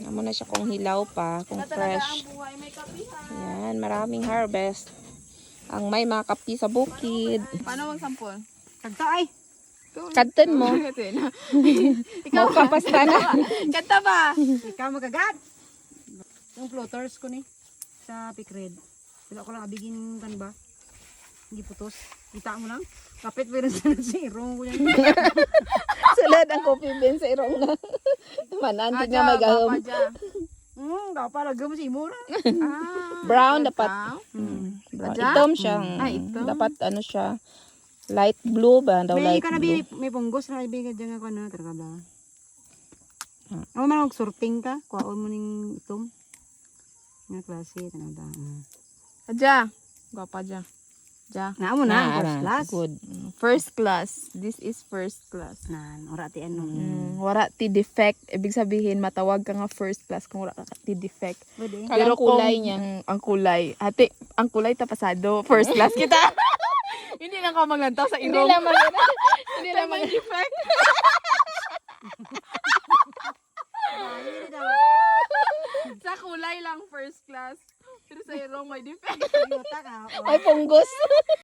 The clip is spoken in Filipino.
Amo na siya kung hilaw pa, kung fresh. buhay may kapihan. Yan, maraming harvest. Ang may mga kapi sa bukid. Paano magsampol? Kagta ay. Kadton mo. Ikaw Mau kapasta na. Kanta ba? Ikaw magagad. Yung floaters ko ni sa Picred. Wala ko lang abigin kan ba? Hindi putos. Kita mo lang. Kapit pero sa zero ko yan. Sulad ang coffee bean sa irong na. Mananti nga may gahom. Dapat lagam si Imura. Brown dapat. Brown. Itom siya. Itom. Dapat ano siya. Light blue ba? Daw May light ka na blue. may punggos na ibigay dyan ako na talaga ba? Ako man sorting ka, kuhaon mo ning itom. Nga klase talaga. Adja. Gwapa dya. Ja. Na mo na first class. Good. First class. This is first class. Nan, ora ti ano. Wala ti defect. Ibig sabihin, matawag ka nga first class kung wala ka ti defect. Pwede. Pero kulay niya. Ang kulay. Ate, ang kulay tapasado. First class kita. Hindi lang ka maglantaw sa Hindi inom. lang mag Hindi lang mag defect. Sa kulay lang first class. Pero sa irong may defect. Ayota ka. Ay punggos.